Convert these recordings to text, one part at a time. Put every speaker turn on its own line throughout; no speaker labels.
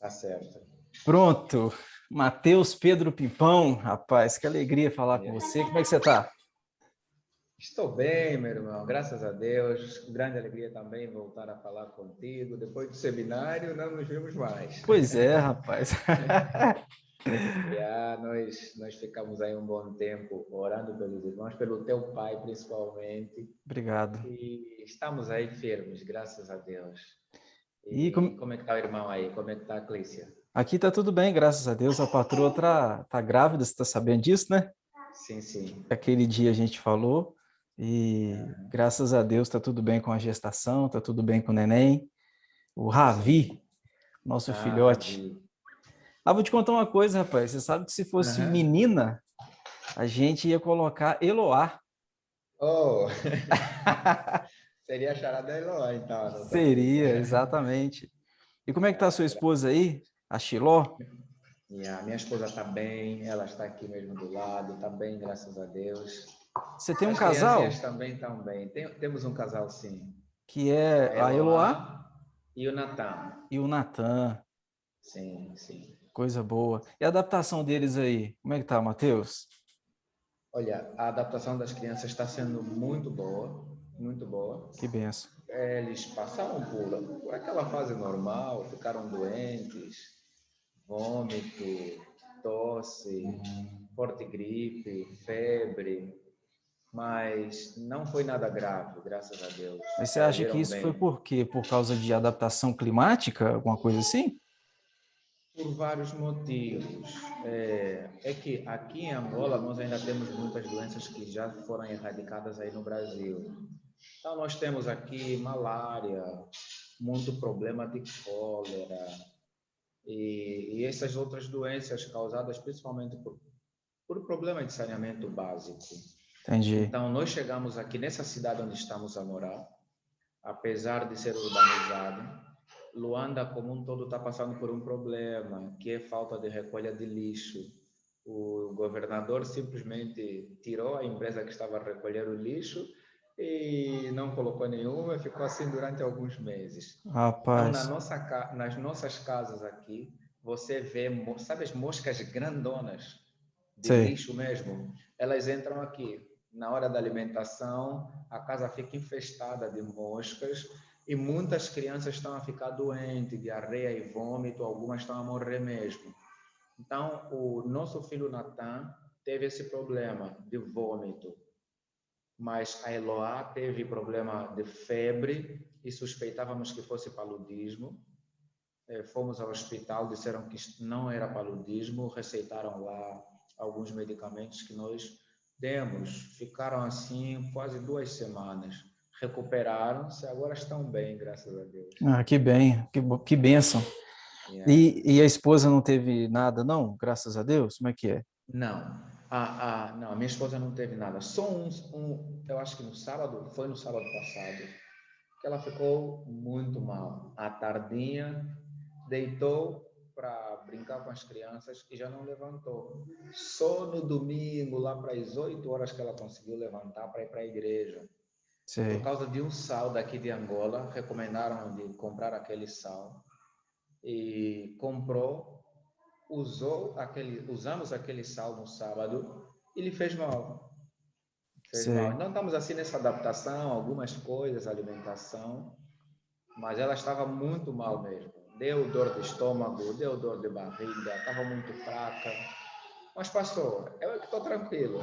Tá certo.
Pronto. Matheus Pedro Pimpão, rapaz, que alegria falar
E
com
aí?
você. Como é que você tá?
Estou bem, meu irmão, graças a Deus. Grande alegria também voltar a falar contigo. Depois do seminário, não nos vimos mais.
Pois é, rapaz.
Nós ficamos aí um bom tempo orando pelos irmãos, pelo teu pai principalmente.
Obrigado.
E estamos aí firmes, graças a Deus.
E
E como é que está o irmão aí? Como é que está a Clícia?
aqui tá tudo bem, graças a Deus. A patroa tá grávida, você tá sabendo disso, né?
Sim, sim.
Aquele dia a gente falou e graças a Deus tá tudo bem com a gestação, tá tudo bem com o neném. O
Sim.
Ravi, nosso
Ah,
filhote.
Ravi.
Ah, vou te contar uma coisa, rapaz. Você sabe que se fosse
Aham.
menina, a gente ia colocar Eloá.
Oh, seria a charada da Eloá, então, a nossa filha.
Seria, exatamente. E como é que tá a sua esposa aí? A Xiló?
E a minha esposa está bem, ela está aqui mesmo do lado, está bem, graças a Deus.
Você tem um
As criancinhas
casal
também estão bem. Temos um casal, sim.
que é
A
a Eloá
Eloá e o Natan.
e o Natan.
Sim, sim.
Coisa boa. E a adaptação deles aí? Como é que tá, Matheus?
Olha, a adaptação das crianças está sendo muito boa, muito boa.
Que benção.
Eles passaram por aquela fase normal, ficaram doentes, vômito, tosse, forte gripe, febre, mas não foi nada grave, graças a Deus.
Mas você acha que
Reagiram
isso foi
bem.
por quê? Por causa de adaptação climática? Alguma coisa assim?
Por vários motivos. É que aqui em Angola nós ainda temos muitas doenças que já foram erradicadas aí no Brasil. Então nós temos aqui malária, muito problema de cólera e essas outras doenças causadas principalmente por problemas de saneamento básico.
Entendi.
Então nós chegamos aqui nessa cidade onde estamos a morar, apesar de ser urbanizado, Luanda como um todo está passando por um problema, que é falta de recolha de lixo. O governador simplesmente tirou a empresa que estava a recolher o lixo e não colocou nenhuma, ficou assim durante alguns meses. Então,
Rapaz,
nas nossas casas aqui, você vê, sabe as moscas grandonas, de
sei.
lixo mesmo? Elas entram aqui. Na hora da alimentação, a casa fica infestada de moscas e muitas crianças estão a ficar doentes, diarreia e vômito, algumas estão a morrer mesmo. Então, o nosso filho Natan teve esse problema de vômito, mas a Eloá teve problema de febre e suspeitávamos que fosse paludismo. Fomos ao hospital, disseram que não era paludismo, receitaram lá alguns medicamentos que nós demos. Ficaram assim quase 2 semanas. Recuperaram-se, agora estão bem, graças a Deus.
Ah, que bem, que bênção.
Yeah.
E a esposa não teve nada, não? Graças a Deus? Como é que é?
Não, não, a minha esposa não teve nada. Só eu acho que no sábado, foi no sábado passado, que ela ficou muito mal. À tardinha, deitou para brincar com as crianças e já não levantou. Só no domingo, lá para as 8 horas que ela conseguiu levantar para ir para a igreja. Por
Sei.
causa de um sal daqui de Angola, recomendaram de comprar aquele sal e comprou, usamos aquele sal no sábado e lhe fez mal. Fez mal.
Sei.
Então estamos assim nessa adaptação, algumas coisas, alimentação, mas ela estava muito mal mesmo. Deu dor de estômago, deu dor de barriga, estava muito fraca, mas passou. Eu que estou tranquilo.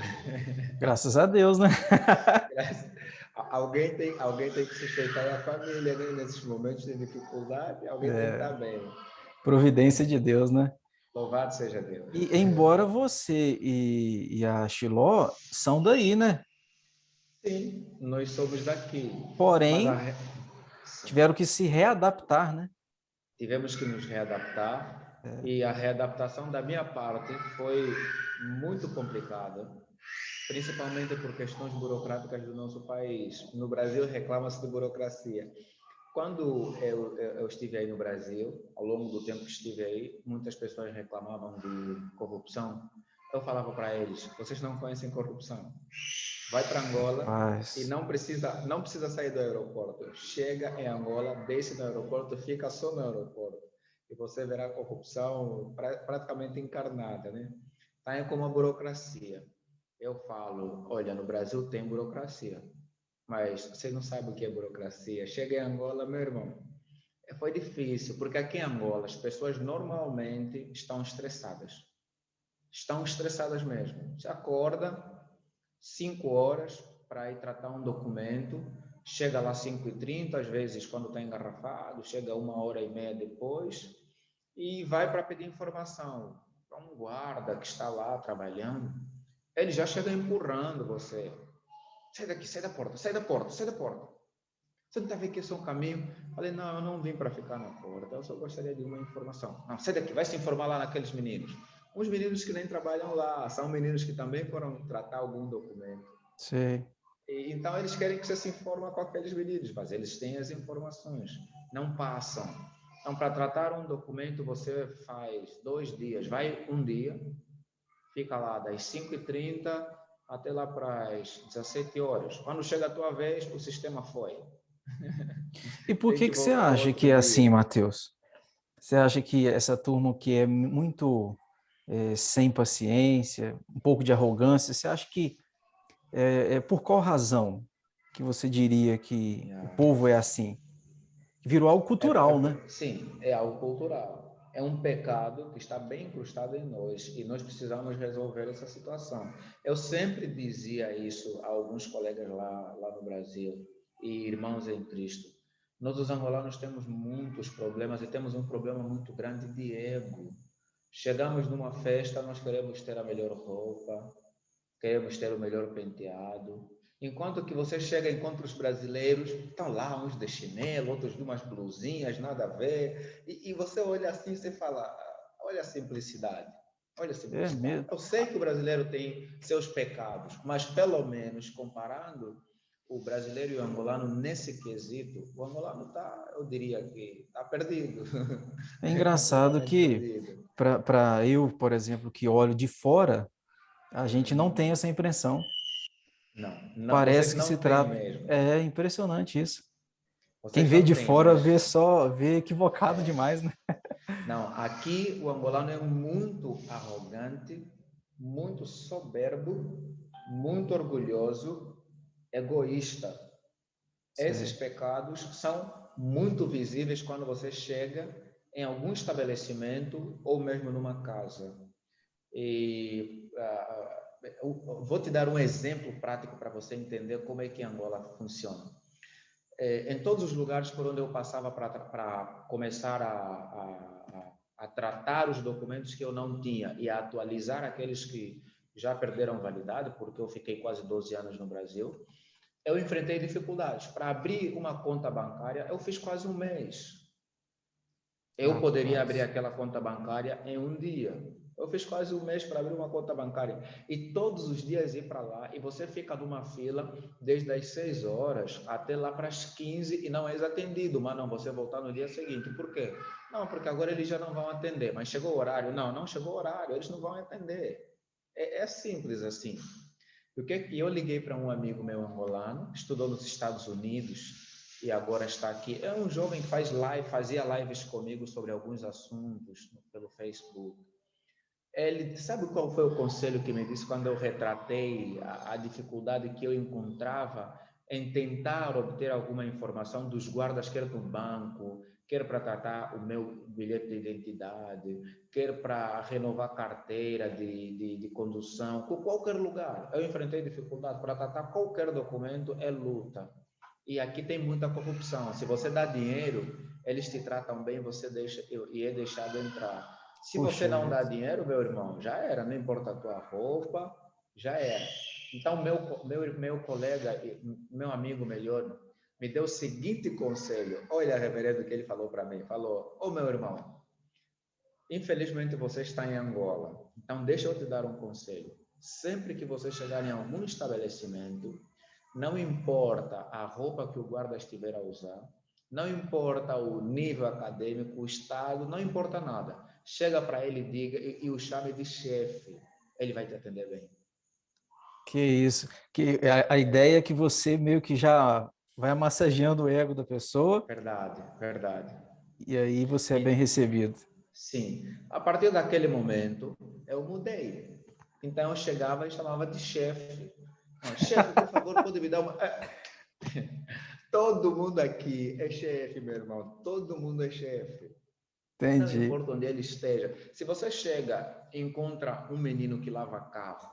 Graças a Deus, né?
Alguém tem que sustentar a família, né? Nesses momentos de dificuldade, alguém tem que estar
É,
bem.
providência de Deus, né?
Louvado seja Deus.
E embora você e a Xiló são daí, né?
Sim, nós somos daqui, mas
Porém, tiveram que se readaptar, né?
tivemos que nos readaptar
É,
e a readaptação da minha parte foi muito complicada, principalmente por questões burocráticas do nosso país. No Brasil reclama-se de burocracia. Quando eu estive aí no Brasil, ao longo do tempo que estive aí, muitas pessoas reclamavam de corrupção. Eu falava para eles: vocês não conhecem corrupção. Vai para Angola e
mas,
não precisa sair do aeroporto. Chega em Angola, desce no aeroporto, fica só no aeroporto. E você verá a corrupção praticamente encarnada, né? Tá aí como a burocracia. Eu falo, olha, no Brasil tem burocracia, mas você não sabe o que é burocracia. Chega em Angola, meu irmão, foi difícil, porque aqui em Angola as pessoas normalmente estão estressadas. Estão estressadas mesmo. Você acorda 5 horas para ir tratar um documento, chega lá 5h30, às vezes quando está engarrafado, chega 1h30 depois e vai para pedir informação para um guarda que está lá trabalhando. Ele já chega empurrando você. Sai daqui, sai da porta, sai da porta, sai da porta. Você não está vendo que esse é um caminho? Falei, não, eu não vim para ficar na porta, eu só gostaria de uma informação. Não, sai daqui, vai se informar lá naqueles meninos. Uns meninos que nem trabalham lá, são meninos que também foram tratar algum documento.
Sei.
E, então, eles querem que você se informe com aqueles meninos, mas eles têm as informações, não passam. Então, para tratar um documento, você faz 2 dias, vai um dia, fica lá das 5h30 até lá para as 17 horas. Quando chega a tua vez, o sistema foi.
E por
Tem
que
que
que você
voltar
acha
outro
que é assim,
dia.
Matheus? Você acha que essa turma que é muito sem paciência, um pouco de arrogância, você acha que por qual razão que você diria que o povo é assim? Virou algo cultural, né?
Sim, é algo cultural. É um pecado que está bem incrustado em nós e nós precisamos resolver essa situação. Eu sempre dizia isso a alguns colegas lá no Brasil e irmãos em Cristo. Nós, os angolanos, temos muitos problemas e temos um problema muito grande de ego. Chegamos numa festa, nós queremos ter a melhor roupa, queremos ter o melhor penteado. Enquanto que você chega e encontra os brasileiros, estão lá uns de chinelo, outros de umas blusinhas, nada a ver. E você olha assim e você fala, olha a simplicidade. Olha a
É
simplicidade.
mesmo.
Eu sei que o brasileiro tem seus pecados, mas pelo menos comparando o brasileiro e o angolano nesse quesito, o angolano está, eu diria que está perdido.
É
Está
engraçado
totalmente
que,
perdido.
para eu, por exemplo, que olho de fora, a gente não tem essa impressão.
Não, não, vocês
Parece que se
não têm
trata.
mesmo.
É impressionante isso. Quem
Vocês
vê
não
de
têm,
fora
mas
vê equivocado demais, né?
não, aqui o angolano é muito arrogante, muito soberbo, muito orgulhoso, egoísta. Esses
Sei.
pecados são muito visíveis quando você chega em algum estabelecimento ou mesmo numa casa. E eu vou te dar um exemplo prático para você entender como é que Angola funciona. Em todos os lugares por onde eu passava para começar a tratar os documentos que eu não tinha e a atualizar aqueles que já perderam validade, porque eu fiquei quase 12 anos no Brasil, eu enfrentei dificuldades. Para abrir uma conta bancária, eu fiz quase um mês. Eu poderia abrir
Rapaz.
aquela conta bancária em um dia. Eu fiz quase um mês para abrir uma conta bancária. E todos os dias ir para lá, e você fica numa fila desde as 6 horas até lá para as 15 e não és atendido. Mas não, você voltar no dia seguinte. Por quê? Não, porque agora eles já não vão atender. Mas chegou o horário? Não, não chegou o horário, eles não vão atender. É simples assim. O que é que eu liguei para um amigo meu angolano, estudou nos Estados Unidos e agora está aqui. É um jovem que fazia lives comigo sobre alguns assuntos pelo Facebook. Ele sabe qual foi o conselho que me disse quando eu retratei a dificuldade que eu encontrava em tentar obter alguma informação dos guardas, quer do banco, quer para tratar o meu bilhete de identidade, quer para renovar carteira de condução, com qualquer lugar. Eu enfrentei dificuldade para tratar qualquer documento, é luta. E aqui tem muita corrupção. Se você dá dinheiro, eles te tratam bem, você deixa e é deixado entrar. Se você
Puxa
não dá
vida.
dinheiro, meu irmão, já era, não importa a tua roupa, já era. Então, meu colega, meu amigo melhor, me deu o seguinte conselho. Olha, reverendo, que ele falou para mim. Falou, ô meu irmão, infelizmente você está em Angola. Então, deixa eu te dar um conselho. Sempre que você chegar em algum estabelecimento, não importa a roupa que o guarda estiver a usar, não importa o nível acadêmico, o estado, não importa nada. Chega para ele diga, e o chame de chefe. Ele vai te atender bem.
Que isso. Que a ideia é que você meio que já vai massageando o ego da pessoa
Verdade, verdade.
e aí você é bem
E,
recebido.
Sim, a partir daquele momento, eu mudei. Então, eu chegava e chamava de chefe. Não, chefe, por favor, pode me dar uma... Todo mundo aqui é chefe, meu irmão. Todo mundo é chefe. Não
Entendi.
importa onde ele esteja. Se você chega e encontra um menino que lava carro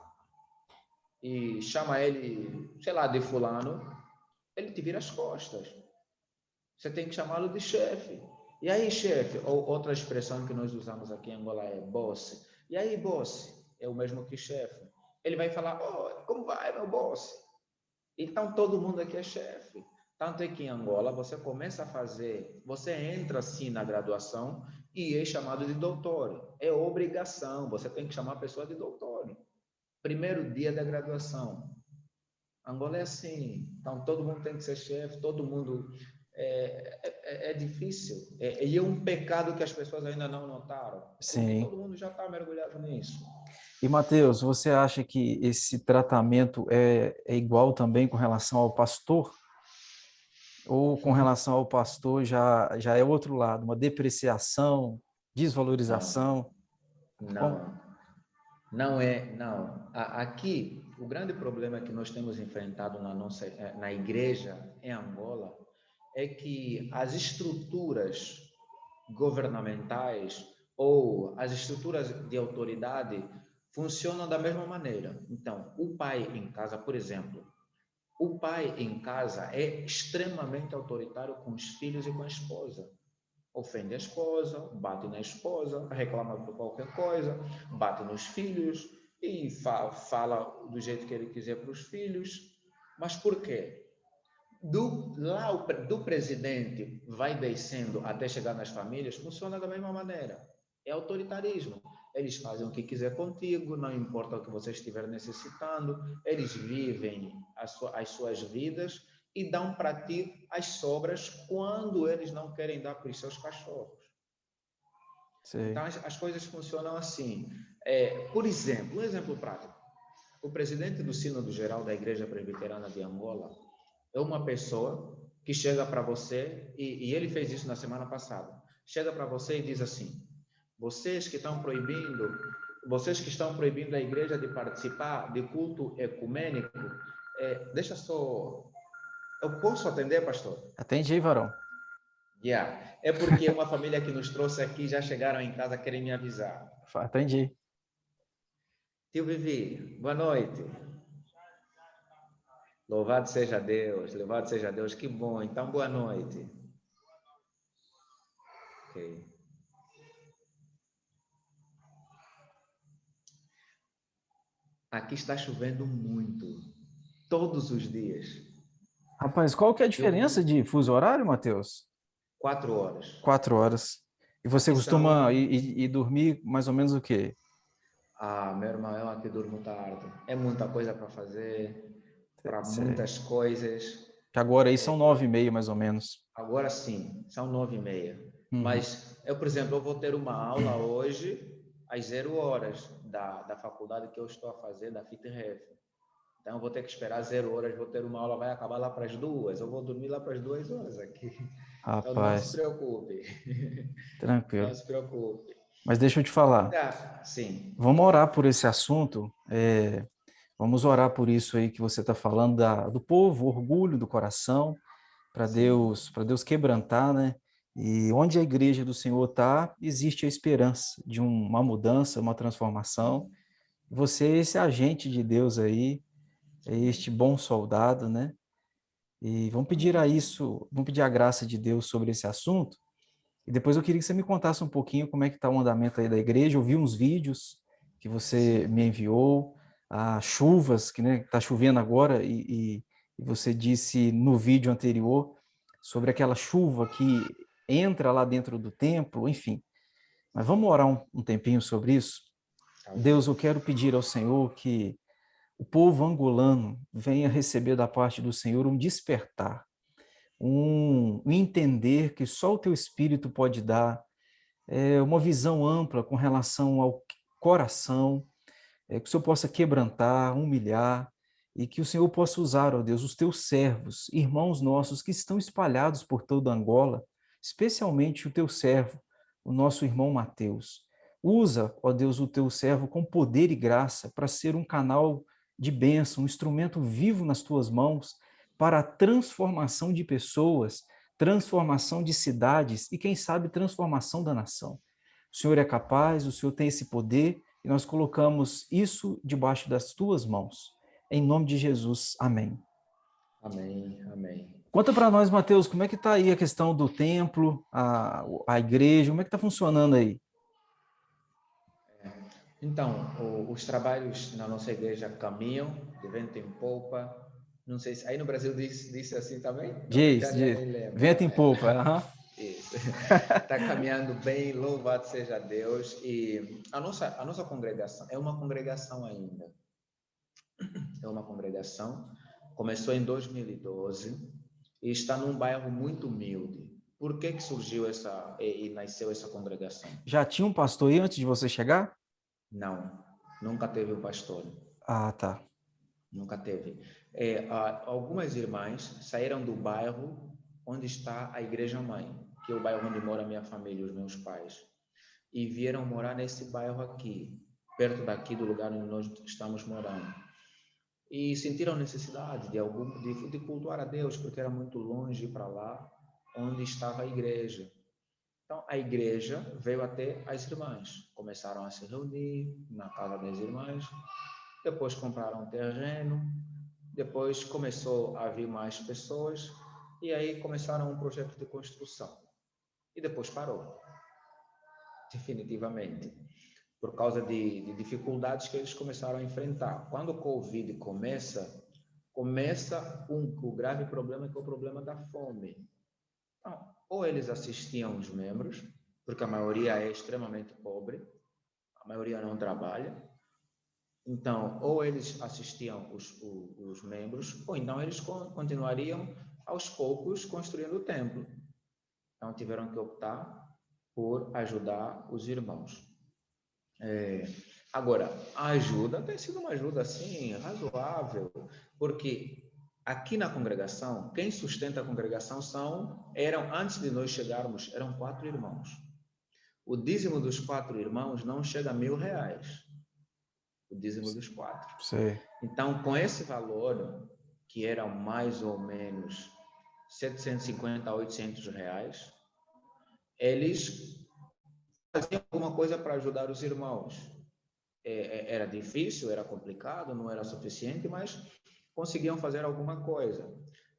e chama ele, sei lá, de fulano, ele te vira as costas. Você tem que chamá-lo de chefe. E aí, chefe? Ou outra expressão que nós usamos aqui em Angola é boss. E aí, boss? É o mesmo que chefe. Ele vai falar, oh, como vai, meu boss? Então, todo mundo aqui é chefe. Tanto é que em Angola, você começa a fazer, você entra assim na graduação e é chamado de doutor. É obrigação, você tem que chamar a pessoa de doutor. Primeiro dia da graduação. Angola é assim, então todo mundo tem que ser chefe, todo mundo é difícil. E é um pecado que as pessoas ainda não notaram, porque
Sim.
todo mundo já está mergulhado nisso.
E, Mateus, você acha que esse tratamento é igual também com relação ao pastor? Ou com relação ao pastor já é outro lado, uma depreciação,
Não,
desvalorização? Como?
não, não é, não. Aqui, o grande problema que nós temos enfrentado na igreja em Angola é que as estruturas governamentais ou as estruturas de autoridade funcionam da mesma maneira. Então, o pai em casa, por exemplo, o pai em casa é extremamente autoritário com os filhos e com a esposa. Ofende a esposa, bate na esposa, reclama por qualquer coisa, bate nos filhos e fala do jeito que ele quiser para os filhos. Mas por quê? Do presidente vai descendo até chegar nas famílias, funciona da mesma maneira. É autoritarismo. Eles fazem o que quiser contigo, não importa o que você estiver necessitando, eles vivem as suas vidas e dão para ti as sobras quando eles não querem dar para os seus cachorros.
Sei.
Então, as coisas funcionam assim. Por exemplo, um exemplo prático. O presidente do Sínodo Geral da Igreja Presbiteriana de Angola é uma pessoa que chega para você, e ele fez isso na semana passada, chega para você e diz assim, vocês que estão proibindo a igreja de participar de culto ecumênico, deixa só, eu posso atender, pastor?
Atende aí, varão.
É porque uma família que nos trouxe aqui já chegaram em casa, querem me avisar.
Atende.
Tio Vivi, boa noite. Louvado seja Deus, que bom. Então, boa noite. Ok. Aqui está chovendo muito, todos os dias.
Rapaz, qual que é a
Eu,
diferença de fuso horário, Mateus?
4 horas.
4 horas. E você
Aqui
costuma
são.
ir dormir mais ou menos o quê?
Meu irmão, eu aqui durmo tarde. É muita coisa para fazer, para
Sei.
muitas coisas.
Que agora aí são 9h30, mais ou menos.
Agora sim, são 9h30.
Uhum.
Mas eu, por exemplo, eu vou ter uma aula hoje às 0 horas da faculdade que eu estou a fazer, da FITREF. Então, eu vou ter que esperar 0 horas, vou ter uma aula, vai acabar lá para as 2. Eu vou dormir lá para as 2 horas aqui. Então, não se
Rapaz,
preocupe. Não
tranquilo.
se preocupe.
Mas deixa eu te falar.
Sim.
Vamos orar por esse assunto. Vamos orar por isso aí que você está falando do povo, orgulho do coração,
Sim.
Para Deus quebrantar, né? E onde a igreja do Senhor está, existe a esperança de uma mudança, uma transformação. Você é esse agente de Deus aí, é este bom soldado, né? E
Amém.
vamos pedir a graça de Deus sobre esse assunto. E depois eu queria que você me contasse um pouquinho como é que está o andamento aí da igreja. Eu vi uns vídeos que você me
Sim.
enviou, as chuvas, que né, está chovendo agora, e você disse no vídeo anterior sobre aquela chuva que entra lá dentro do templo, enfim. Mas vamos orar um tempinho sobre isso?
Tá
Deus,
bom.
eu quero pedir ao Senhor que o povo angolano venha receber da parte do Senhor um despertar, um entender que só o teu Espírito pode dar, uma visão ampla com relação ao coração, que o Senhor possa quebrantar, humilhar, e que o Senhor possa usar, ó Deus, os teus servos, irmãos nossos que estão espalhados por toda Angola, especialmente o teu servo, o nosso irmão Mateus. Usa, ó Deus, o teu servo com poder e graça para ser um canal de bênção, um instrumento vivo nas tuas mãos para a transformação de pessoas, transformação de cidades e, quem sabe, transformação da nação. O Senhor é capaz, o Senhor tem esse poder e nós colocamos isso debaixo das tuas mãos. Em nome de Jesus, amém.
Amém, amém.
Conta para nós, Mateus, como é que está aí a questão do templo, a igreja, como é que está funcionando aí?
Então, os trabalhos na nossa igreja caminham de vento em popa. Não sei se aí no Brasil diz assim também?
Diz,
Já nem lembro.
vento em popa. Uhum.
Isso. Está caminhando bem, louvado seja Deus. E a nossa congregação é uma congregação ainda. É uma congregação. Começou em 2012 e está num bairro muito humilde. Por que surgiu e nasceu essa congregação?
Já tinha um pastor aí antes de você chegar?
Não, nunca teve um pastor.
Ah, tá.
Nunca teve. Algumas irmãs saíram do bairro onde está a igreja mãe, que é o bairro onde mora a minha família, os meus pais, e vieram morar nesse bairro aqui, perto daqui do lugar onde nós estamos morando. E sentiram necessidade de cultuar a Deus, porque era muito longe para lá onde estava a igreja. Então, a igreja veio até as irmãs, começaram a se reunir na casa das irmãs, depois compraram um terreno, depois começou a vir mais pessoas, e aí começaram um projeto de construção. E depois parou, definitivamente, por causa de dificuldades que eles começaram a enfrentar. Quando o Covid começa o grave problema, que é o problema da fome. Então, ou eles assistiam os membros, porque a maioria é extremamente pobre, a maioria não trabalha. Então, ou eles assistiam os membros, ou então eles continuariam aos poucos construindo o templo. Então, tiveram que optar por ajudar os irmãos. Agora, a ajuda tem sido uma ajuda, assim, razoável, porque aqui na congregação, quem sustenta a congregação antes de nós chegarmos, eram 4 irmãos. O dízimo dos 4 irmãos não chega a R$1.000. O dízimo dos 4.
Sim.
Então, com esse valor, que era mais ou menos 750 a 800 reais, eles faziam alguma coisa para ajudar os irmãos. Era difícil, era complicado, não era suficiente, mas conseguiam fazer alguma coisa.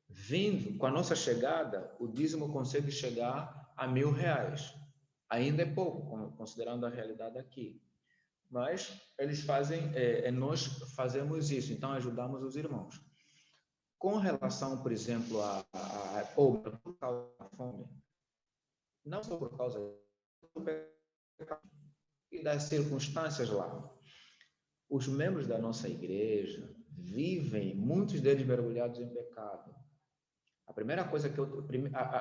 Vindo, com a nossa chegada, o dízimo consegue chegar a R$1.000. Ainda é pouco, considerando a realidade aqui. Mas eles nós fazemos isso, então ajudamos os irmãos. Com relação, por exemplo, a pobre por causa da fome, não só por causa do pecado e das circunstâncias lá. Os membros da nossa igreja vivem, muitos deles mergulhados em pecado. A primeira coisa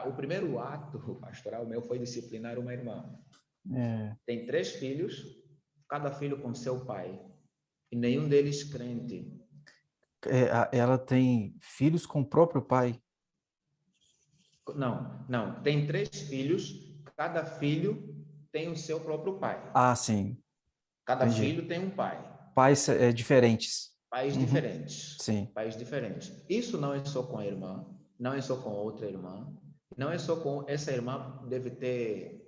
o primeiro ato pastoral meu foi disciplinar uma irmã. Tem 3 filhos, cada filho com seu pai, e nenhum deles crente.
Ela tem filhos com o próprio pai?
Não. Tem 3 filhos, cada filho tem o seu próprio pai.
Ah, sim.
Cada
Entendi.
filho tem um pai.
Pais diferentes.
Pais diferentes.
Sim.
Pais diferentes. Isso não é só com a irmã, não é só com outra irmã, não é só com essa irmã, deve ter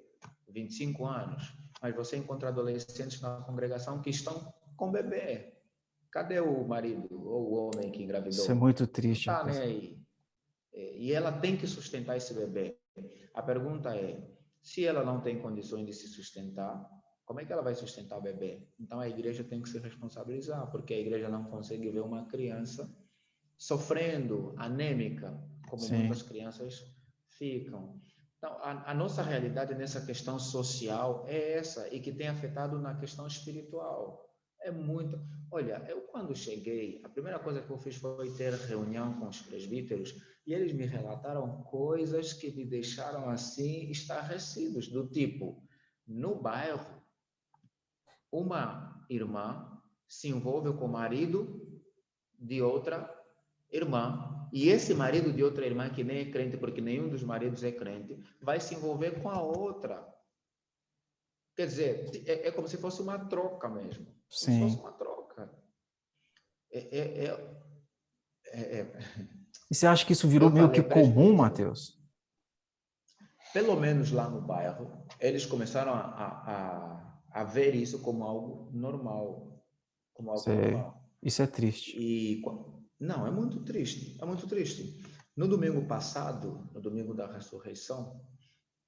25 anos, mas você encontra adolescentes na congregação que estão com bebê. Cadê o marido ou o homem que engravidou?
Isso é muito triste.
Não está nem aí. E ela tem que sustentar esse bebê. A pergunta é, se ela não tem condições de se sustentar, como é que ela vai sustentar o bebê? Então a igreja tem que se responsabilizar, porque a igreja não consegue ver uma criança sofrendo, anêmica, como muitas crianças ficam. Então, a nossa realidade nessa questão social é essa, e que tem afetado na questão espiritual. É muito. Olha, eu quando cheguei, a primeira coisa que eu fiz foi ter reunião com os presbíteros, e eles me relataram coisas que me deixaram assim estarrecidos, do tipo, no bairro, uma irmã se envolve com o marido de outra irmã, e esse marido de outra irmã, que nem é crente, porque nenhum dos maridos é crente, vai se envolver com a outra. Quer dizer, é como se fosse uma troca mesmo. Como se fosse
Sim.
uma troca. É, é, é,
E você acha que isso virou
eu
meio que
falei,
comum,
presbítero,
Matheus?
pelo menos lá no bairro, eles começaram a ver isso como algo normal, como algo
Sei.
normal.
Isso é triste.
E não, é muito triste, é muito triste. No domingo passado, no domingo da ressurreição,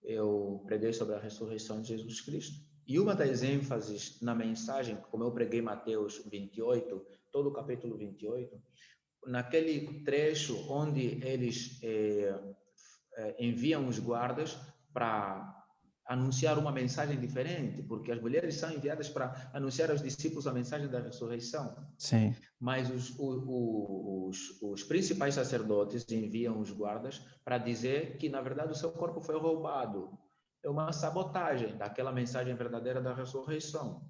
eu preguei sobre a ressurreição de Jesus Cristo. E uma das ênfases na mensagem, como eu preguei Mateus 28, todo o capítulo 28, naquele trecho onde eles enviam os guardas para anunciar uma mensagem diferente, porque as mulheres são enviadas para anunciar aos discípulos a mensagem da ressurreição.
Sim.
Mas os principais sacerdotes enviam os guardas para dizer que, na verdade, o seu corpo foi roubado. É uma sabotagem daquela mensagem verdadeira da ressurreição.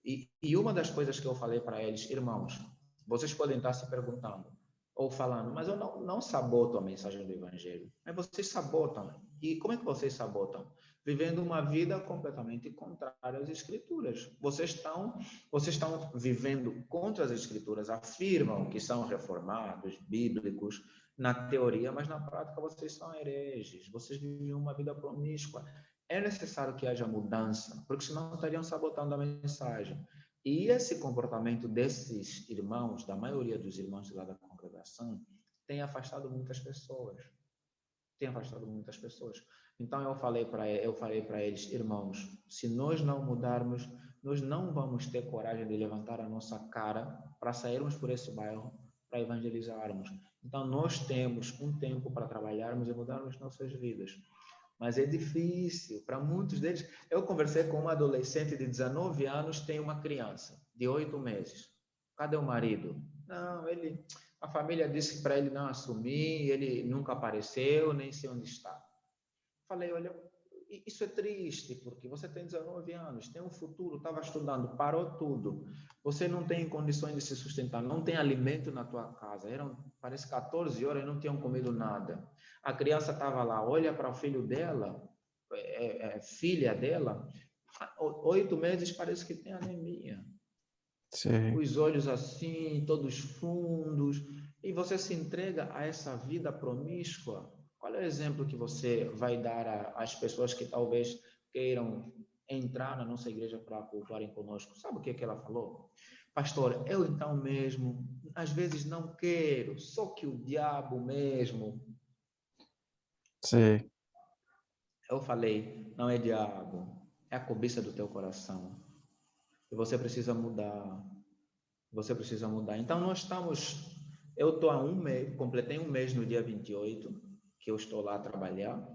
E uma das coisas que eu falei para eles, irmãos, vocês podem estar se perguntando ou falando, mas eu não saboto a mensagem do Evangelho. Mas vocês sabotam. E como é que vocês sabotam? Vivendo uma vida completamente contrária às Escrituras. Vocês estão vivendo contra as Escrituras, afirmam que são reformados, bíblicos, na teoria, mas na prática vocês são hereges, vocês vivem uma vida promíscua. É necessário que haja mudança, porque senão estariam sabotando a mensagem. E esse comportamento desses irmãos, da maioria dos irmãos lá da congregação, tem afastado muitas pessoas. Tem afastado muitas pessoas. Então eu falei para eles, irmãos, se nós não mudarmos, nós não vamos ter coragem de levantar a nossa cara para sairmos por esse bairro, para evangelizarmos. Então nós temos um tempo para trabalharmos e mudarmos nossas vidas. Mas é difícil para muitos deles. Eu conversei com uma adolescente de 19 anos, tem uma criança de 8 meses. Cadê o marido? Não, a família disse para ele não assumir, ele nunca apareceu, nem sei onde está. Falei, olha, isso é triste, porque você tem 19 anos, tem um futuro, estava estudando, parou tudo. Você não tem condições de se sustentar, não tem alimento na tua casa. Parece 14 horas e não tinham comido nada. A criança estava lá, olha para o filho dela, filha dela, 8 meses, parece que tem anemia.
Sei.
Os olhos assim, todos fundos, e você se entrega a essa vida promíscua. Qual é o exemplo que você vai dar às pessoas que talvez queiram entrar na nossa igreja para cultuarem conosco? Sabe o que ela falou? Pastor, eu então mesmo, às vezes não quero, só que o diabo mesmo.
Sei.
Eu falei, não é diabo, é a cobiça do teu coração. E você precisa mudar. Você precisa mudar. Então, eu estou há um mês, completei um mês no dia 28, que eu estou lá a trabalhar,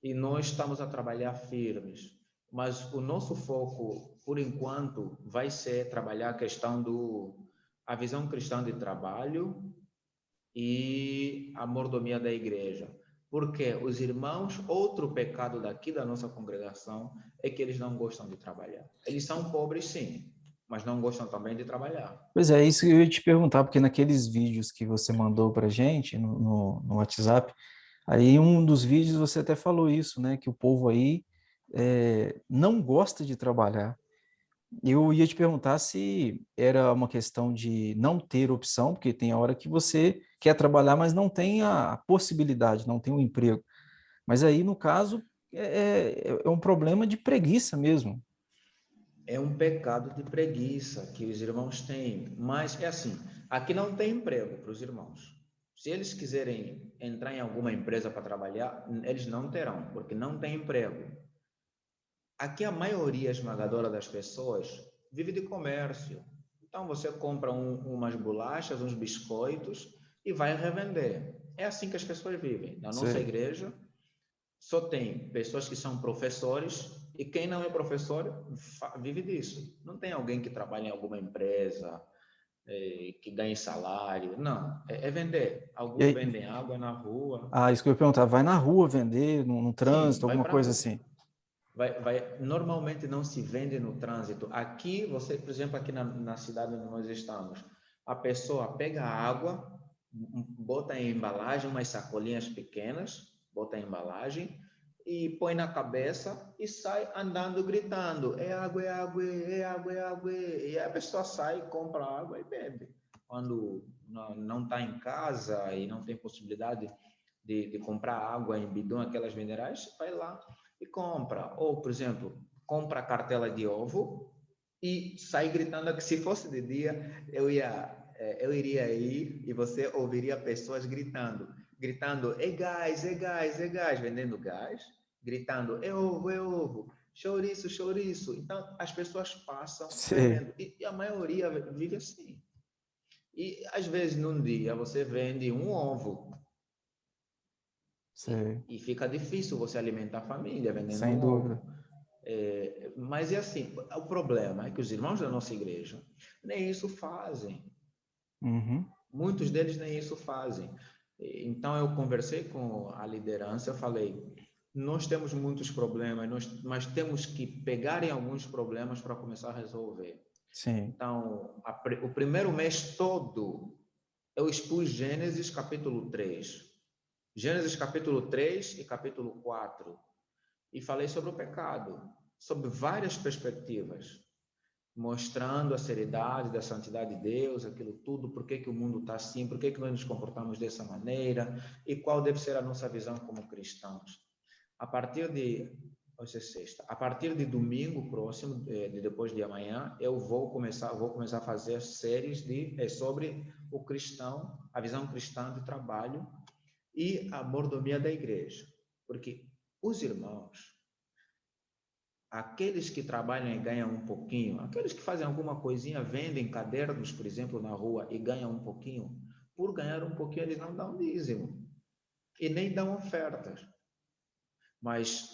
e nós estamos a trabalhar firmes. Mas o nosso foco, por enquanto, vai ser trabalhar a questão a visão cristã de trabalho e a mordomia da igreja. Porque os irmãos, outro pecado daqui da nossa congregação é que eles não gostam de trabalhar. Eles são pobres, sim, mas não gostam também de trabalhar.
Pois é, isso que eu ia te perguntar, porque naqueles vídeos que você mandou para gente no WhatsApp, aí um dos vídeos você até falou isso, né? Que o povo aí não gosta de trabalhar. Eu ia te perguntar se era uma questão de não ter opção, porque tem a hora que você quer trabalhar, mas não tem a possibilidade, não tem um emprego. Mas aí, no caso, é um problema de preguiça mesmo.
É um pecado de preguiça que os irmãos têm. Mas é assim, aqui não tem emprego para os irmãos. Se eles quiserem entrar em alguma empresa para trabalhar, eles não terão, porque não tem emprego. Aqui a maioria esmagadora das pessoas vive de comércio. Então você compra umas bolachas, uns biscoitos e vai revender. É assim que as pessoas vivem. Na nossa
Sei.
igreja só tem pessoas que são professores e quem não é professor vive disso. Não tem alguém que trabalha em alguma empresa, que ganhe salário. Não, é vender.
E
Alguns
aí,
vendem água na rua.
isso que eu ia perguntar, vai na rua vender, no
Sim,
trânsito,
vai
alguma
para a
coisa
rua.
assim?
Normalmente não se vende no trânsito. Aqui, você, por exemplo, aqui na cidade onde nós estamos, a pessoa pega a água, bota em embalagem, umas sacolinhas pequenas, bota em embalagem e põe na cabeça e sai andando gritando, é água, é água, é água, é água. E a pessoa sai, compra água e bebe. Quando não está em casa e não tem possibilidade de comprar água em bidão, aquelas minerais, vai lá e compra. Ou, por exemplo, compra a cartela de ovo e sai gritando que se fosse de dia, eu iria ir e você ouviria pessoas gritando, é gás, é gás, é gás, vendendo gás, gritando, é ovo, chouriço, chouriço. Então, as pessoas passam
Sei,
vendendo, e a maioria vive assim. E, às vezes, num dia, você vende um ovo,
sei,
e fica difícil você alimentar a família vendendo
sem
um
dúvida.
ovo. Mas é assim, o problema é que os irmãos da nossa igreja nem isso fazem.
Uhum.
Muitos deles nem isso fazem. Então, eu conversei com a liderança, eu falei, nós temos muitos problemas, mas temos que pegar em alguns problemas para começar a resolver.
Sim,
Então, o primeiro mês todo, eu expus Gênesis capítulo 3. Gênesis capítulo 3 e capítulo 4. E falei sobre o pecado, sobre várias perspectivas, mostrando a seriedade da santidade de Deus, aquilo tudo, por que o mundo está assim, por que nós nos comportamos dessa maneira e qual deve ser a nossa visão como cristãos. A partir de hoje é sexta, a partir de domingo próximo, de depois de amanhã, eu vou começar a fazer séries sobre o cristão, a visão cristã de trabalho e a mordomia da igreja, porque os irmãos, aqueles que trabalham e ganham um pouquinho, aqueles que fazem alguma coisinha, vendem cadernos, por exemplo, na rua e ganham um pouquinho, por ganhar um pouquinho eles não dão dízimo e nem dão ofertas. Mas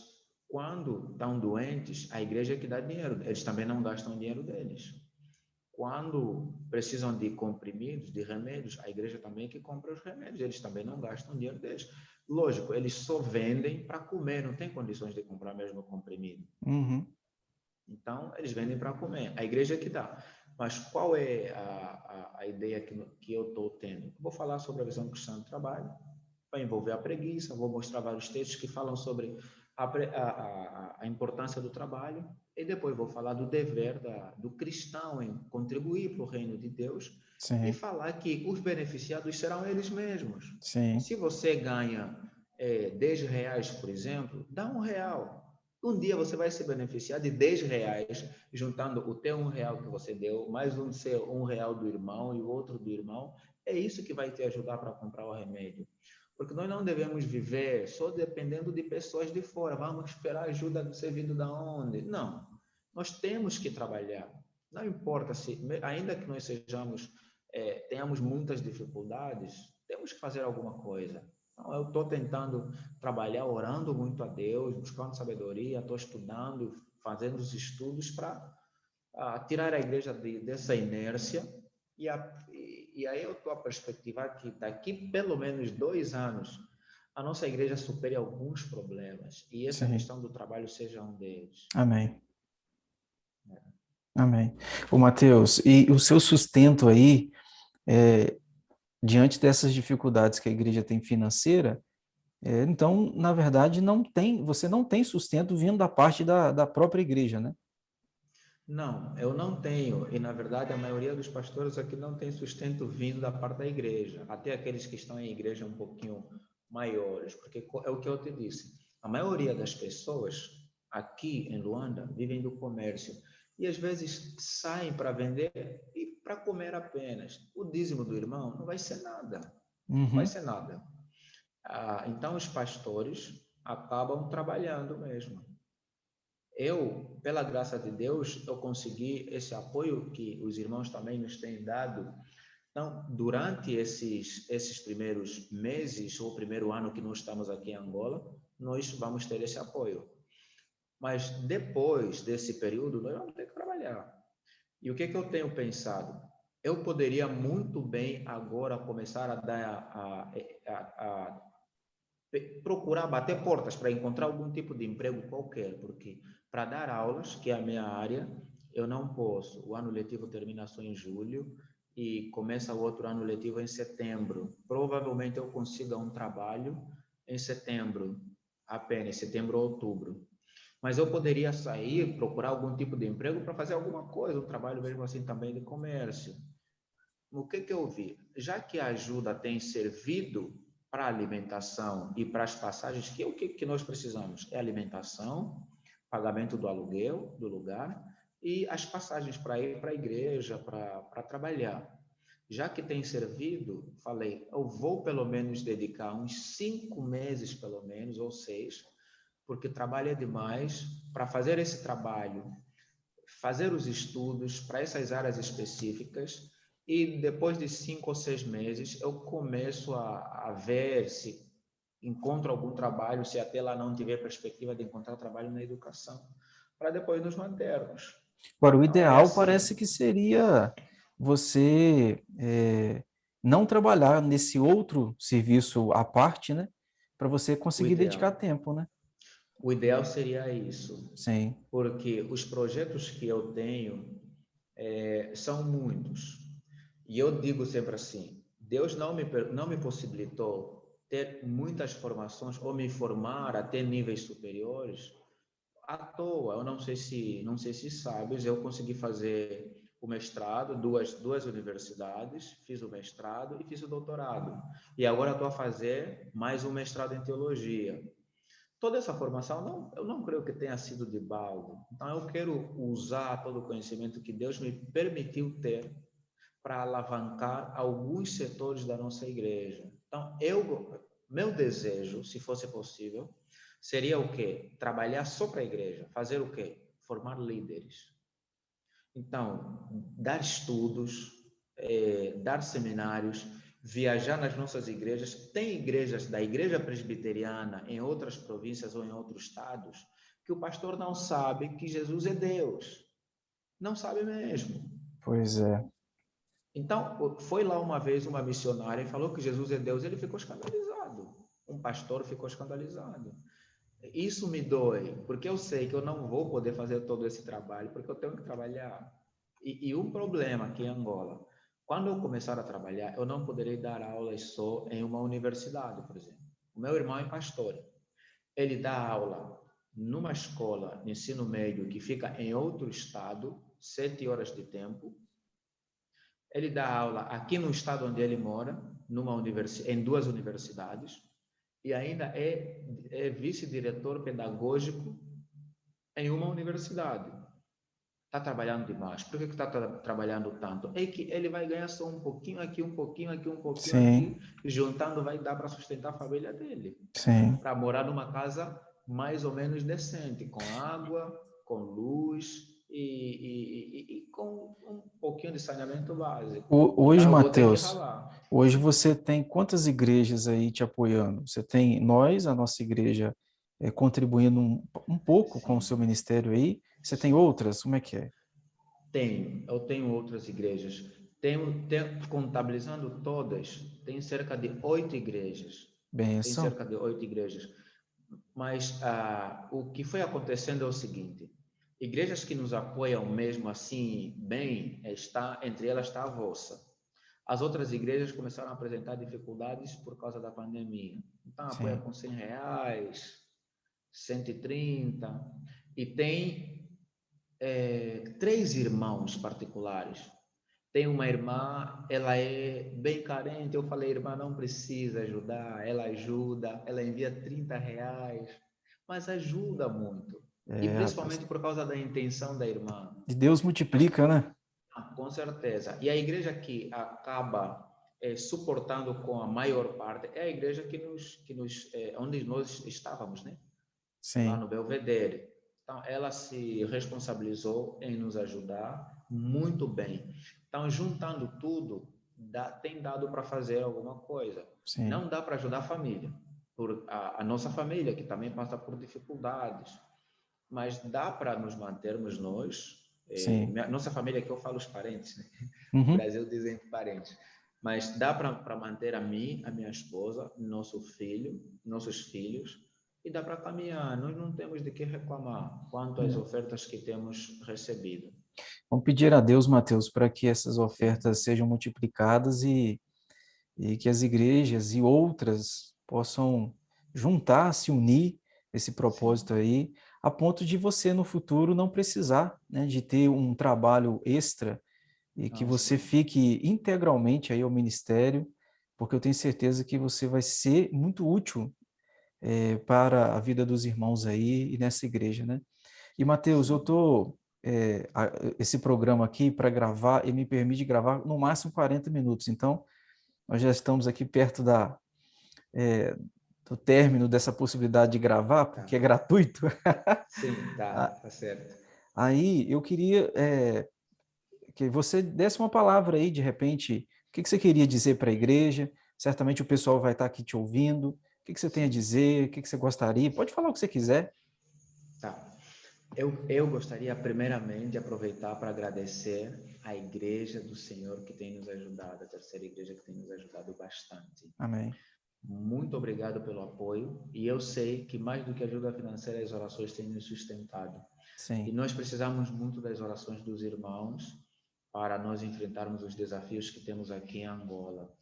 quando estão doentes, a igreja é que dá dinheiro, eles também não gastam dinheiro deles. Quando precisam de comprimidos, de remédios, a igreja também é que compra os remédios, eles também não gastam dinheiro deles. Lógico, eles só vendem para comer, não tem condições de comprar mesmo o comprimido.
uhum.
Então, eles vendem para comer. A igreja é que dá. Mas qual é a ideia que eu estou tendo? Vou falar sobre a visão cristã do trabalho, vai envolver a preguiça, vou mostrar vários textos que falam sobre a importância do trabalho, e depois vou falar do dever do cristão em contribuir para o reino de Deus, e
Sim,
falar que os beneficiados serão eles mesmos.
sim,
Se você ganha R$10, por exemplo, dá R$1. Um dia você vai se beneficiar de R$10, juntando o teu R$1 que você deu, mais um seu R$1 do irmão e o outro do irmão. É isso que vai te ajudar para comprar o remédio. Porque nós não devemos viver só dependendo de pessoas de fora. Vamos esperar ajuda do ser vindo da onde? Não. Nós temos que trabalhar. Não importa se, ainda que nós tenhamos muitas dificuldades, temos que fazer alguma coisa. Então, eu estou tentando trabalhar, orando muito a Deus, buscando sabedoria, estou estudando, fazendo os estudos para tirar a igreja dessa inércia e aí eu estou a perspectivar que daqui pelo menos 2 anos a nossa igreja supere alguns problemas e essa
sim.
questão do trabalho seja um deles.
Amém. Amém. Ô, Mateus, e o seu sustento aí, diante dessas dificuldades que a igreja tem financeira, então, na verdade, você não tem sustento vindo da parte da própria igreja, né?
Não, eu não tenho, e na verdade a maioria dos pastores aqui não tem sustento vindo da parte da igreja, até aqueles que estão em igreja um pouquinho maiores, porque é o que eu te disse, a maioria das pessoas aqui em Luanda vivem do comércio e às vezes saem para vender e para comer apenas. O dízimo do irmão não vai ser nada, não vai
Uhum.
ser nada. Então os pastores acabam trabalhando mesmo. Eu, pela graça de Deus, eu consegui esse apoio que os irmãos também nos têm dado. Então, durante esses primeiros meses, ou primeiro ano que nós estamos aqui em Angola, nós vamos ter esse apoio. Mas depois desse período, nós vamos ter que trabalhar. E o que eu tenho pensado? Eu poderia muito bem agora começar a procurar bater portas para encontrar algum tipo de emprego qualquer, porque para dar aulas, que é a minha área, eu não posso. O ano letivo termina só em julho e começa o outro ano letivo em setembro. Provavelmente eu consiga um trabalho em setembro. apenas setembro ou outubro. Mas eu poderia sair, procurar algum tipo de emprego para fazer alguma coisa, um trabalho mesmo assim também de comércio. O que eu vi? Já que a ajuda tem servido para a alimentação e para as passagens, que é o que nós precisamos? É alimentação, pagamento do aluguel do lugar e as passagens para ir para a igreja, para trabalhar. Já que tem servido, falei, eu vou pelo menos dedicar uns 5 meses, pelo menos, ou 6, porque trabalho é demais para fazer esse trabalho, fazer os estudos para essas áreas específicas e depois de 5 ou 6 meses eu começo a ver se encontro algum trabalho, se até lá não tiver perspectiva de encontrar trabalho na educação, para depois nos mantermos.
Agora, o
Então é
ideal
assim.
parece que seria você não trabalhar nesse outro serviço à parte, né? Para você
O
conseguir dedicar
ideal,
tempo, né?
o ideal seria isso,
Sim,
porque os projetos que eu tenho são muitos. E eu digo sempre assim, Deus não me possibilitou ter muitas formações ou me formar até níveis superiores à toa. Eu não sei se sabes, eu consegui fazer o mestrado, duas universidades, fiz o mestrado e fiz o doutorado. E agora estou a fazer mais um mestrado em teologia. Toda essa formação, eu não creio que tenha sido de balde. Então, eu quero usar todo o conhecimento que Deus me permitiu ter para alavancar alguns setores da nossa igreja. Então, meu desejo, se fosse possível, seria o quê? Trabalhar só para a igreja. Fazer o quê? Formar líderes. Então, dar estudos, dar seminários, viajar nas nossas igrejas. Tem igrejas da igreja presbiteriana em outras províncias ou em outros estados que o pastor não sabe que Jesus é Deus. Não sabe mesmo.
pois é.
Então, foi lá uma vez uma missionária e falou que Jesus é Deus, ele ficou escandalizado. Um pastor ficou escandalizado. Isso me dói, porque eu sei que eu não vou poder fazer todo esse trabalho, porque eu tenho que trabalhar. E um problema aqui em Angola, quando eu começar a trabalhar, eu não poderei dar aulas só em uma universidade, por exemplo. O meu irmão é pastor. Ele dá aula numa escola de ensino médio que fica em outro estado, 7 horas de tempo. Ele dá aula aqui no estado onde ele mora, em 2 universidades, e ainda é vice-diretor pedagógico em uma universidade. Está trabalhando demais. Por que está trabalhando tanto? É que ele vai ganhar só um pouquinho aqui, um pouquinho aqui, um pouquinho
Sim,
aqui, juntando vai dar para sustentar a família dele.
sim.
Para morar numa casa mais ou menos decente, com água, com luz e com um pouquinho de saneamento básico.
Hoje,
Então eu vou ter que
Mateus,
ralar.
hoje você tem quantas igrejas aí te apoiando? Você tem nós, a nossa igreja, contribuindo um pouco com o seu
Sim,
ministério aí. Você tem
sim.
outras? Como é que é?
Eu tenho outras igrejas. Contabilizando todas, tem cerca de 8 igrejas. Tem
Benção.
cerca de 8 igrejas. Mas o que foi acontecendo é o seguinte: igrejas que nos apoiam mesmo assim bem, entre elas está a vossa. As outras igrejas começaram a apresentar dificuldades por causa da pandemia. Então, apoia
Sim,
com R$ 100, 130, e tem 3 irmãos particulares. Tem uma irmã, ela é bem carente. Eu falei, irmã, não precisa ajudar. Ela ajuda, ela envia R$ 30, mas ajuda muito. E
rapaz.
principalmente por causa da intenção da irmã.
E Deus multiplica, né?
Com certeza. E a igreja que acaba suportando com a maior parte é a igreja onde nós estávamos, né? Lá
Sim.
no Belvedere. Então, ela se responsabilizou em nos ajudar muito bem. Então, juntando tudo, tem dado para fazer alguma coisa.
Sim,
Não dá para ajudar a família, a nossa família, que também passa por dificuldades, mas dá para nos mantermos nós,
sim.
nossa família, que eu falo os parentes, né? No
Uhum.
Brasil dizem parentes, mas dá para manter a mim, a minha esposa, nossos filhos, e dá para caminhar. Nós não temos de que reclamar quanto às
É.
ofertas que temos recebido.
Vamos pedir a Deus, Mateus, para que essas
Sim,
ofertas sejam multiplicadas e que as igrejas e outras possam juntar, se unir esse
Sim.
propósito aí, a ponto de você no futuro não precisar, né, de ter um trabalho extra e que
Não,
você
sim.
fique integralmente aí ao ministério, porque eu tenho certeza que você vai ser muito útil para a vida dos irmãos aí e nessa igreja, né? E Mateus, eu
Sim.
tô esse programa aqui para gravar, ele me permite gravar no máximo 40 minutos. Então, nós já estamos aqui perto eh, do término dessa possibilidade de gravar, porque
Tá.
é gratuito.
Sim, tá,
A-
tá certo.
Aí eu queria que você desse uma palavra aí, de repente, o que que você queria dizer para a igreja? Certamente o pessoal vai estar aqui te ouvindo. O que que você tem a
Sim.
dizer? O que que você gostaria? Pode falar o que você quiser.
Tá. Eu gostaria, primeiramente, de aproveitar para agradecer à Igreja do Senhor que tem nos ajudado, a terceira igreja que tem nos ajudado bastante.
Amém.
Muito obrigado pelo apoio e eu sei que mais do que ajuda financeira, as orações têm nos sustentado. E
Sim.
nós precisamos muito das orações dos irmãos para nós enfrentarmos os desafios que temos aqui em Angola.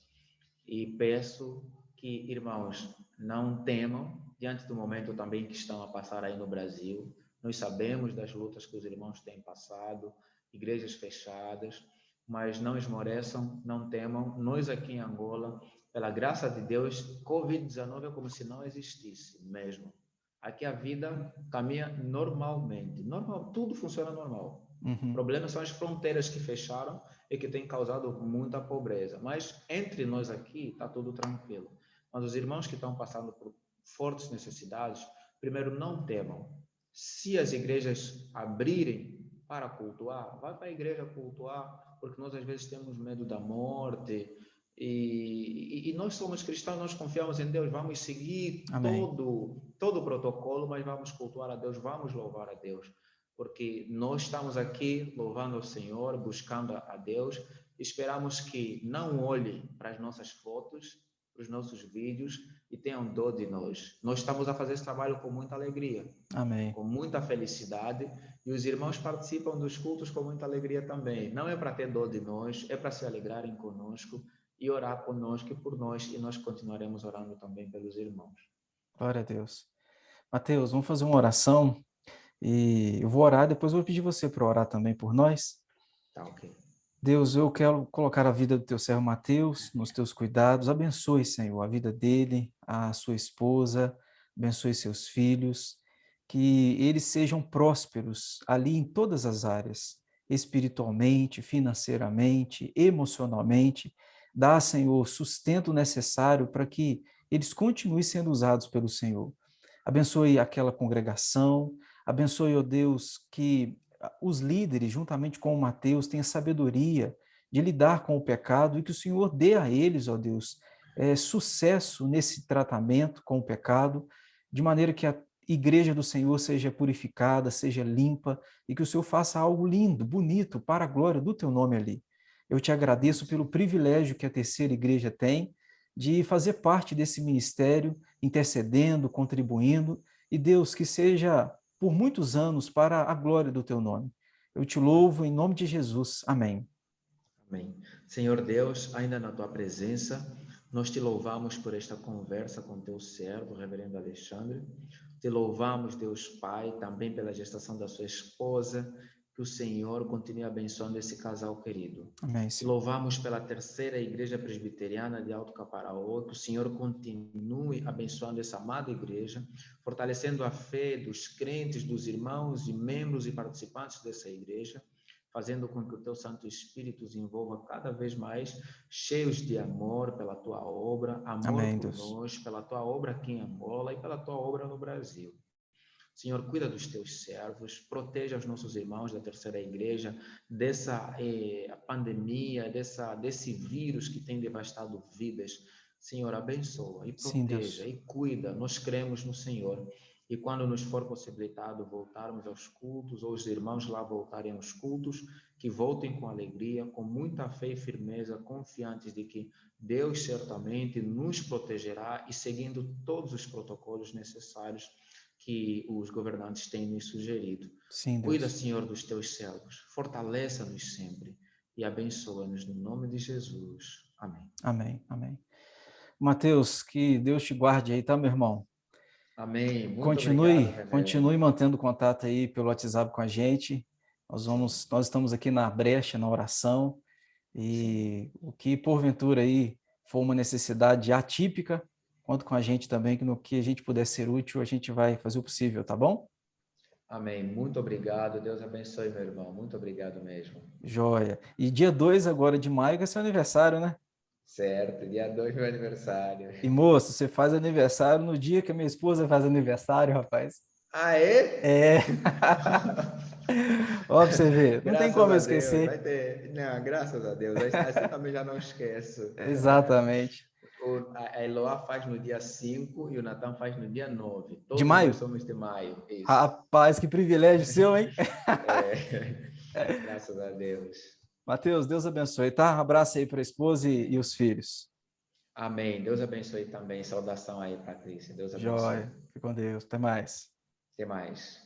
E peço que, irmãos, não temam diante do momento também que estão a passar aí no Brasil. Nós sabemos das lutas que os irmãos têm passado, igrejas fechadas, mas não esmoreçam, não temam. Nós aqui em Angola, pela graça de Deus, Covid-19 é como se não existisse mesmo. Aqui a vida caminha normalmente. Normal, tudo funciona normal. O
Uhum.
problema são as fronteiras que fecharam e que têm causado muita pobreza. Mas entre nós aqui está tudo tranquilo. Mas os irmãos que estão passando por fortes necessidades, primeiro não temam. Se as igrejas abrirem para cultuar, vai para a igreja cultuar, porque nós às vezes temos medo da morte. E nós somos cristãos, nós confiamos em Deus, vamos seguir
Amém.
todo o protocolo, mas vamos cultuar a Deus, vamos louvar a Deus porque nós estamos aqui louvando o Senhor, buscando a Deus, esperamos que não olhem para as nossas fotos, para os nossos vídeos e tenham dó de nós. Nós estamos a fazer esse trabalho com muita alegria,
Amém.
com muita felicidade e os irmãos participam dos cultos com muita alegria também. Não é para ter dó de nós, é para se alegrarem conosco e orar conosco e por nós e nós continuaremos orando também pelos irmãos.
Glória a Deus. Mateus, vamos fazer uma oração e eu vou orar, depois eu vou pedir você para orar também por nós.
Tá ok.
Deus, eu quero colocar a vida do teu servo Mateus nos teus cuidados. Abençoe, Senhor, a vida dele, a sua esposa, abençoe seus filhos, que eles sejam prósperos ali em todas as áreas, espiritualmente, financeiramente, emocionalmente. Dá, Senhor, o sustento necessário para que eles continuem sendo usados pelo Senhor. Abençoe aquela congregação, abençoe, ó Deus, que os líderes, juntamente com o Mateus, tenham sabedoria de lidar com o pecado e que o Senhor dê a eles, ó Deus, sucesso nesse tratamento com o pecado, de maneira que a igreja do Senhor seja purificada, seja limpa e que o Senhor faça algo lindo, bonito, para a glória do teu nome ali. Eu te agradeço pelo privilégio que a terceira igreja tem de fazer parte desse ministério, intercedendo, contribuindo, e Deus, que seja por muitos anos para a glória do teu nome. Eu te louvo em nome de Jesus. Amém.
Amém. Senhor Deus, ainda na tua presença, nós te louvamos por esta conversa com teu servo, reverendo Alexandre. Te louvamos, Deus Pai, também pela gestação da sua esposa, que o Senhor continue abençoando esse casal querido.
Amém,
Te
Senhor.
louvamos pela terceira igreja presbiteriana de Alto Caparaó, que o Senhor continue abençoando essa amada igreja, fortalecendo a fé dos crentes, dos irmãos e membros e participantes dessa igreja, fazendo com que o teu Santo Espírito os envolva cada vez mais, cheios de amor pela tua obra, amor
Amém,
por
Deus.
nós, pela tua obra aqui em Angola e pela tua obra no Brasil. Senhor, cuida dos teus servos, proteja os nossos irmãos da terceira igreja dessa pandemia, desse vírus que tem devastado vidas. Senhor, abençoa e
Sim,
proteja
Deus.
e cuida. Nós cremos no Senhor. E quando nos for possibilitado voltarmos aos cultos, ou os irmãos lá voltarem aos cultos, que voltem com alegria, com muita fé e firmeza, confiantes de que Deus certamente nos protegerá e seguindo todos os protocolos necessários que os governantes têm nos sugerido.
Sim,
Cuida,
Deus.
Senhor, dos teus servos, fortaleça-nos sempre e abençoa-nos no nome de Jesus. Amém.
Amém, amém. Mateus, que Deus te guarde aí, tá, meu irmão?
Amém. Muito obrigado,
Continue
René.
mantendo contato aí pelo WhatsApp com a gente. Nós estamos aqui na brecha, na oração,
Sim.
e o que porventura aí for uma necessidade atípica, conta com a gente também, que no que a gente puder ser útil, a gente vai fazer o possível, tá bom?
Amém. Muito obrigado. Deus abençoe, meu irmão. Muito obrigado mesmo.
Joia. E dia 2 agora de maio que é seu aniversário, né?
Certo. Dia 2 meu aniversário.
E moço, você faz aniversário no dia que a minha esposa faz aniversário, rapaz.
Ah, é?
É. Ó, pra você ver, não tem
Graças
como eu
a Deus. Vai
esquecer.
ter. Não, graças a Deus. Assim também já não esqueço.
Exatamente.
A Eloá faz no dia 5 e o Natan faz no dia 9.
De
Todos nós
maio?
somos de maio. Isso.
Rapaz, que privilégio seu, hein?
É. Graças a Deus.
Mateus, Deus abençoe, tá? Um abraço aí para a esposa e os filhos.
Amém. Deus abençoe também. Saudação aí, Patrícia. Deus abençoe.
Joia. Fique com Deus. Até mais.
Até mais.